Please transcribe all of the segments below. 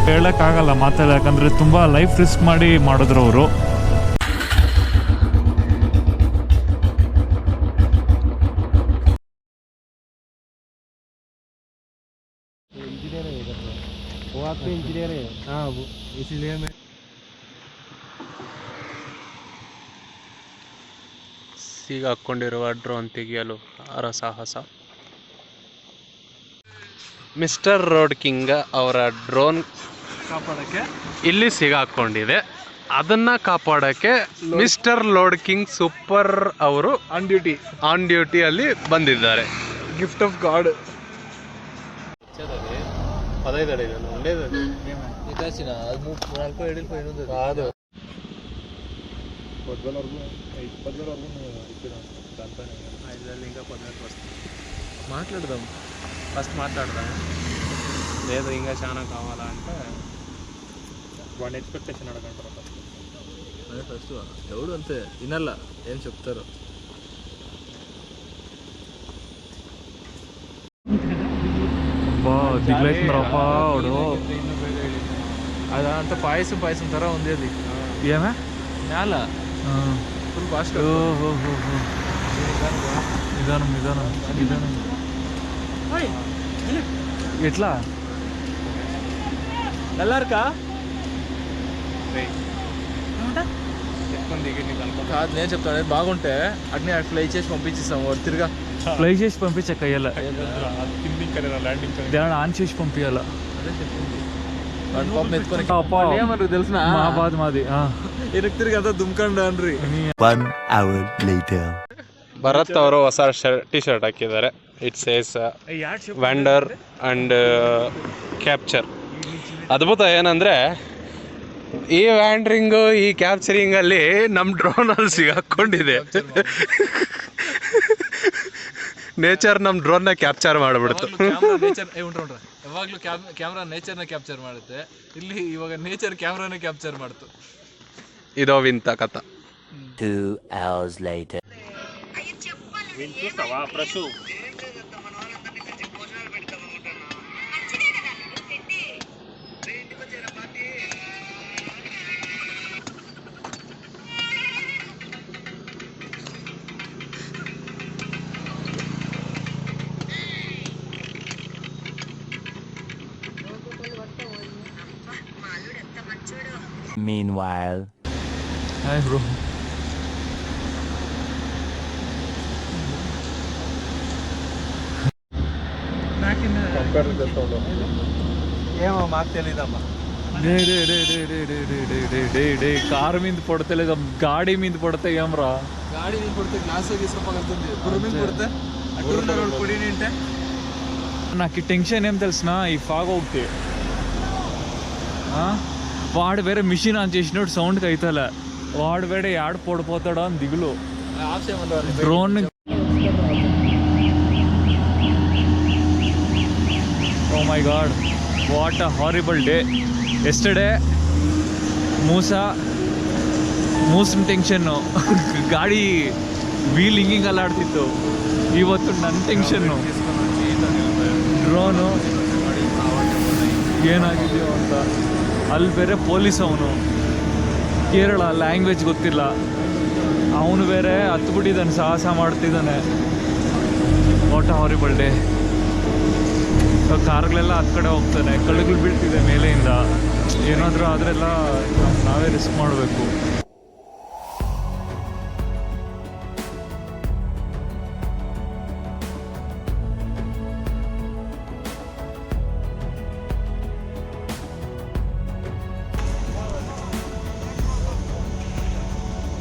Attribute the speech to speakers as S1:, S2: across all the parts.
S1: ಹೇಳೋಕ್ಕಾಗಲ್ಲ ಮಾತಾಡ, ಯಾಕಂದರೆ ತುಂಬ ಲೈಫ್ ರಿಸ್ಕ್ ಮಾಡಿ ಮಾಡಿದ್ರು ಅವರು.
S2: ಸಿಗಾಕೊಂಡಿರುವ ಡ್ರೋನ್ ತೆಗೆಯಲು ಹರಸಾಹಸ. ಮಿಸ್ಟರ್ ರೋಡ್ ಕಿಂಗ್ ಅವರ ಡ್ರೋನ್
S1: ಕಾಪಾಡೋಕ್ಕೆ
S2: ಇಲ್ಲಿ ಸಿಗಾಕೊಂಡಿದೆ. ಅದನ್ನ ಕಾಪಾಡೋಕ್ಕೆ ಮಿಸ್ಟರ್ ರೋಡ್ ಕಿಂಗ್ ಸೂಪರ್ ಅವರು ಆನ್ ಡ್ಯೂಟಿಯಲ್ಲಿ ಬಂದಿದ್ದಾರೆ.
S1: Gift of god.
S2: మాట్లాడదాం, ఫస్ట్ మాట్లాడదాం. లేదు ఇంకా చాలా కావాలా అంటే
S1: వాడిని ఎక్స్పెక్టేషన్ అడగంటారు ఫస్ట్.
S3: అదే ఫస్ట్ ఎవడు అంతే వినాల ఏం చెప్తారు.
S1: దిగులైతుందిరాపా వాడు.
S3: అదంతా పాయసం తర ఉంది. అది
S1: ఏమే
S3: నేల ఫుల్ ఫాస్ట్.
S1: నిదానం ఎట్లా
S3: నల్లారుకా కాదు, నేను చెప్తాను. బాగుంటే అట్నే ఫ్లై చేసి పంపించేస్తాం. తిరిగా
S1: ఫ్లై చేసి పంపించే కయ్యాల ల్యాండింగ్ ఆన్ చేసి పంపించాల.
S3: ఏమన్నారు తెలిసిన
S1: మా బాధ మాది.
S3: వెనక్కి తిరిగి అంతా దుమ్కండి అన్ರಿ.
S2: ಭರತ್ ಅವರು ಹೊಸ ಟಿ ಶರ್ಟ್ ಹಾಕಿದ್ದಾರೆ. It says wander and capture. ಅದ್ಭುತ ಏನಂದ್ರೆ ಈ ವ್ಯಾಂಡ್ರಿಂಗು ಈ ಕ್ಯಾಪ್ಚರಿಂಗ್ ಅಲ್ಲಿ ನಮ್ಮ ಡ್ರೋನ್ ಅಲ್ಲಿ ಸಿಗಾಕೊಂಡಿದೆ. ನೇಚರ್ ನಮ್ಮ ಡ್ರೋನ್ ನ ಕ್ಯಾಪ್ಚರ್ ಮಾಡ್ಬಿಡ್ತು.
S3: ಯಾವಾಗ್ಲೂ ಕ್ಯಾಮ್ರಾ ನೇಚರ್ ನ ಕ್ಯಾಪ್ಚರ್ ಮಾಡುತ್ತೆ. ಇಲ್ಲಿ ಇವಾಗ ನೇಚರ್ ಕ್ಯಾಮ್ರಾನ ಕ್ಯಾಪ್ಚರ್ ಮಾಡ್ತು.
S2: ಇದೋ ವಿಂತ ಕಥ.
S4: 2 hours later.
S1: చూస్తావా ప్రశు?
S4: Meanwhile.
S1: Hi bro.
S3: ఏమో మాకు తెలీదమ్మా.
S1: కారు మీద పడతలేదు, గాడి మీద పడితే ఏమరా?
S3: గాడి మీద పడితే గ్లాస్ తీసుకుపోతుంది. గుర్రు మీద పడితే అటు పొడి నింటే
S1: నాకు ఈ టెన్షన్ ఏం తెలిసిన, ఈ ఫాగ్ అవుతే వాడు వేరే మిషన్ ఆన్ చేసినట్టు సౌండ్కి అవుతలే. వాడు వేరే యాడ్ పడిపోతాడో అని దిగులు. Drone oh my god, what a horrible day. Yesterday ಮೂಸಿನ ಟೆನ್ಷನ್ನು, ಗಾಡಿ ವೀಲ್ ಹಿಂಗಿಂಗ್ ಅಲ್ಲಾಡ್ತಿತ್ತು. ಇವತ್ತು ನನ್ನ ಟೆನ್ಷನ್ನು ಡ್ರೋನು ಏನಾಗಿದೆಯೋ ಅಂತ. ಅಲ್ಲಿ ಬೇರೆ ಪೊಲೀಸ್ ಅವನು, ಕೇರಳ ಲ್ಯಾಂಗ್ವೇಜ್ ಗೊತ್ತಿಲ್ಲ, ಅವನು ಬೇರೆ ಹತ್ಬಿಟ್ಟಿದ್ದಾನೆ, ಸಾಹಸ ಮಾಡ್ತಿದ್ದಾನೆ. What a horrible day. ಕಾರ್ಗಳೆಲ್ಲ ಹತ್ತು ಕಡೆ ಹೋಗ್ತಾನೆ, ಕಳುಗಳು ಬೀಳ್ತಿದೆ ಮೇಲೆಯಿಂದ. ಏನಾದರೂ ಆದ್ರೆಲ್ಲ ನಾವೇ ರಿಸ್ಕ್ ಮಾಡಬೇಕು.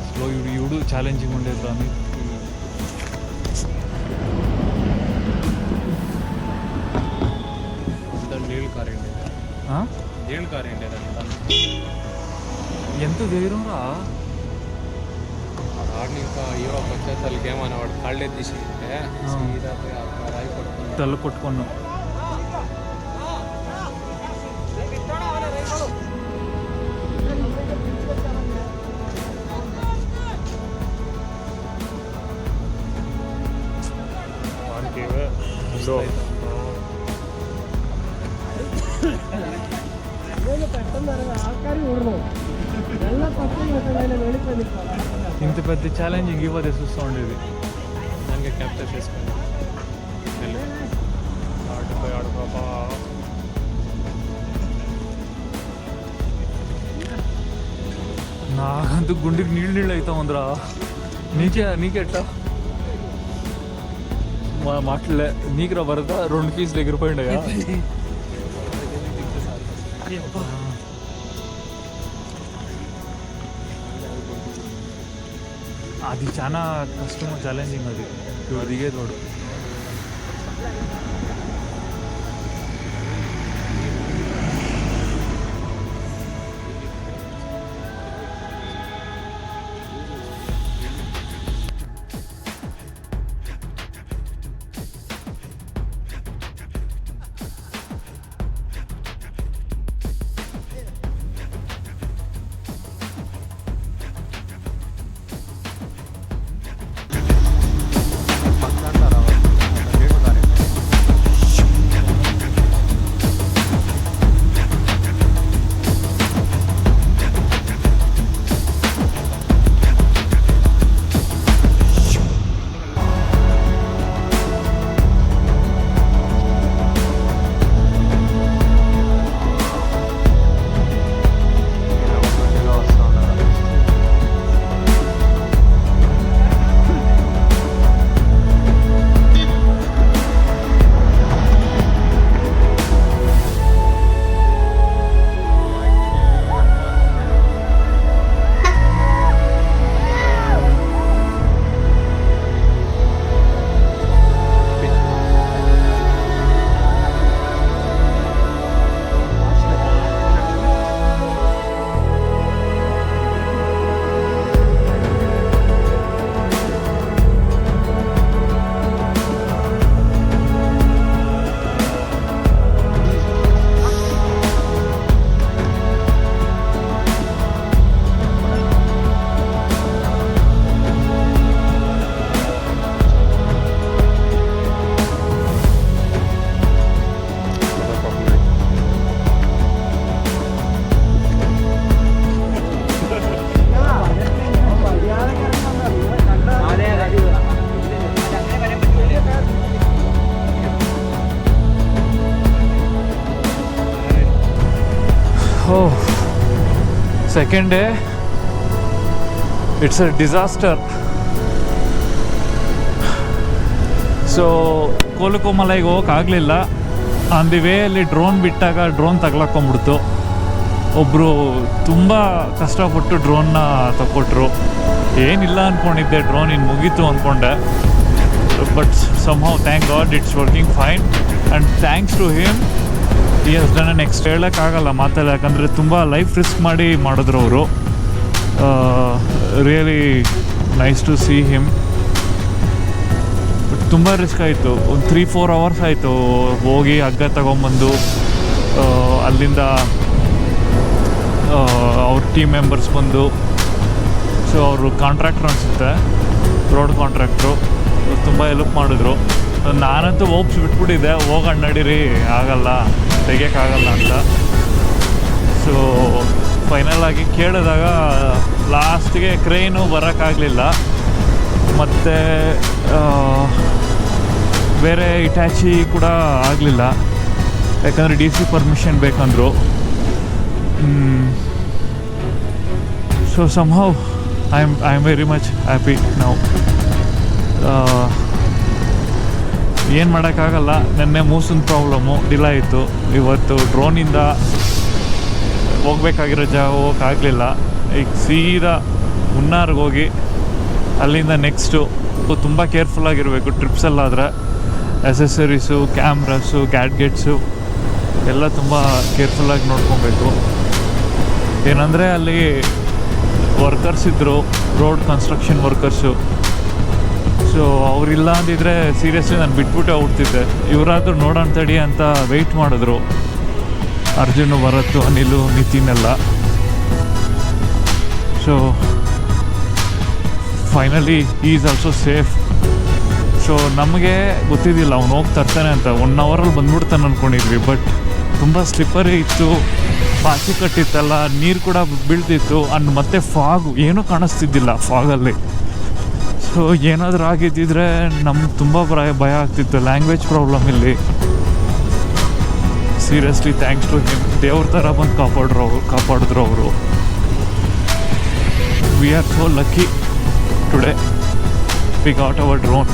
S1: స్లో ఇవుడు ఛాలెంజింగ్ ఉండేది రాని. ఎంత ధైర్యం రా.
S2: ఆడిని ఇంకా యూరోప్ వచ్చే తల్లికి ఏమన్నా వాడు కాళ్ళే తీసుకుంటే రాయి కొట్టుకున్నాను.
S1: తల్లు కొట్టుకున్నాం. వాడికి ఇంత పెద్ద ఛాలెంజింగ్ ఇవ్వదే చూస్తూ ನನಗೆ ಕ್ಯಾಪ್ಚರ್ చేసుకొని ఆడుకోపా నాకంತೂ గుండెకి నీళ్ళు అవుతామంద్రా నీకెట్లా మాటలే నీకు రా వరద 2 పీసులు ఎగిరిపోయిండయా అది చాలా కష్టం ఛాలెంజింగ్ అది దిగే తోడు second day it's a disaster. So ಕೋಲುಕೋಮಲೈಗೆ ಹೋಗೋಕ್ಕಾಗಲಿಲ್ಲ. ಆನ್ ದಿ ವೇಯಲ್ಲಿ ಡ್ರೋನ್ ಬಿಟ್ಟಾಗ ಡ್ರೋನ್ ತಗ್ಲಾಕೊಂಬಿಡ್ತು. ಒಬ್ಬರು ತುಂಬ ಕಷ್ಟಪಟ್ಟು ಡ್ರೋನ್ನ ತಗೊಟ್ರು. ಏನಿಲ್ಲ ಅಂದ್ಕೊಂಡಿದ್ದೆ, ಡ್ರೋನ್ ಇನ್ನು ಮುಗೀತು ಅಂದ್ಕೊಂಡೆ. But somehow thank God it's working fine and thanks to him. ಈ ಎಸ್ ಡನ್ ನೆಕ್ಸ್ಟ್ ಹೇಳೋಕ್ಕಾಗಲ್ಲ ಮಾತಲ್ಲ, ಯಾಕಂದರೆ ತುಂಬ ಲೈಫ್ ರಿಸ್ಕ್ ಮಾಡಿ ಮಾಡಿದ್ರು ಅವರು. Really nice to see him. But ತುಂಬ ರಿಸ್ಕ್ ಆಯಿತು. ಒಂದು 3-4 ಅವರ್ಸ್ ಆಯಿತು ಹೋಗಿ ಹಗ್ಗ ತಗೊಂಬಂದು ಅಲ್ಲಿಂದ ಅವ್ರ ಟೀಮ್ ಮೆಂಬರ್ಸ್ ಬಂದು. ಸೊ ಅವರು ಕಾಂಟ್ರಾಕ್ಟ್ರು ಅನಿಸುತ್ತೆ, ರೋಡ್ ಕಾಂಟ್ರಾಕ್ಟ್ರು, ತುಂಬ ಹೆಲ್ಪ್ ಮಾಡಿದ್ರು. ನಾನಂತೂ ಓಪ್ಸ್ ಬಿಟ್ಬಿಟ್ಟಿದ್ದೆ, ಹೋಗೋಣ ನಡೀರಿ, ಆಗಲ್ಲ, ತೆಗಿಯೋಕ್ಕಾಗಲ್ಲ ಅಂತ. ಸೊ ಫೈನಲ್ ಆಗಿ ಕೇಳಿದಾಗ ಲಾಸ್ಟಿಗೆ ಕ್ರೇನು ಬರೋಕ್ಕಾಗಲಿಲ್ಲ. ಮತ್ತು ಬೇರೆ ಇಟ್ಯಾಚಿ ಕೂಡ ಆಗಲಿಲ್ಲ, ಯಾಕಂದರೆ DC ಪರ್ಮಿಷನ್ ಬೇಕಂದರು. So somehow I am very much happy ನಾವು. ಏನು ಮಾಡೋಕ್ಕಾಗಲ್ಲ. ನೆನ್ನೆ ಮೂಸನ್ ಪ್ರಾಬ್ಲಮ್ಮು ಡಿಲೇ ಆಯಿತು. ಇವತ್ತು ಡ್ರೋನಿಂದ ಹೋಗ್ಬೇಕಾಗಿರೋ ಜಾಗ ಹೋಗೋಕ್ಕಾಗಲಿಲ್ಲ. ಈಗ ಸೀದಾ ಮುನ್ನಾರ್ಗೆ ಹೋಗಿ ಅಲ್ಲಿಂದ ನೆಕ್ಸ್ಟು ತುಂಬ ಕೇರ್ಫುಲ್ಲಾಗಿರಬೇಕು ಟ್ರಿಪ್ಸಲ್ಲಾದರೆ. ಅಸೆಸರೀಸು, ಕ್ಯಾಮ್ರಾಸು, ಗ್ಯಾಡ್ಗೆಟ್ಸು ಎಲ್ಲ ತುಂಬ ಕೇರ್ಫುಲ್ಲಾಗಿ ನೋಡ್ಕೊಬೇಕು. ಏನಂದರೆ ಅಲ್ಲಿ ವರ್ಕರ್ಸ್ ಇದ್ದರು, ರೋಡ್ ಕನ್ಸ್ಟ್ರಕ್ಷನ್ ವರ್ಕರ್ಸು. ಸೊ ಅವರಿಲ್ಲ ಅಂದಿದ್ರೆ ಸೀರಿಯಸ್ಲಿ ನಾನು ಬಿಟ್ಬಿಟ್ಟೆ ಹೋಗ್ತಿದ್ದೆ. ಇವರಾದರೂ ನೋಡೋಣ ತಡಿ ಅಂತ ವೆಯ್ಟ್ ಮಾಡಿದ್ರು. ಅರ್ಜುನು, ಭರತ್, ಅನಿಲು, ನಿತಿನ್ ಎಲ್ಲ. So finally is also safe. So ನಮಗೆ ಗೊತ್ತಿದ್ದಿಲ್ಲ ಅವ್ನು ಹೋಗಿ ತರ್ತಾನೆ ಅಂತ. 1 ಅವರಲ್ಲಿ ಬಂದ್ಬಿಡ್ತಾನೆ ಅಂದ್ಕೊಂಡಿದ್ವಿ. ಬಟ್ ತುಂಬ ಸ್ಲಿಪ್ಪರಿ ಇತ್ತು. ಪಾಚಿ ಕಟ್ಟಿತ್ತಲ್ಲ, ನೀರು ಕೂಡ ಬೀಳ್ತಿತ್ತು. ಅಂಡ್ ಮತ್ತೆ ಫಾಗು ಏನೂ ಕಾಣಿಸ್ತಿದ್ದಿಲ್ಲ ಫಾಗಲ್ಲಿ. ಸೊ ಏನಾದರೂ ಆಗಿದ್ದಿದ್ರೆ ನಮ್ಗೆ ತುಂಬ ಭಯ ಆಗ್ತಿತ್ತು. ಲ್ಯಾಂಗ್ವೇಜ್ ಪ್ರಾಬ್ಲಮ್ ಇಲ್ಲಿ. Seriously thanks to him. ದೇವ್ರ ಥರ ಬಂದು ಕಾಪಾಡಿದ್ರು ಅವರು. We are so lucky today we got our drone.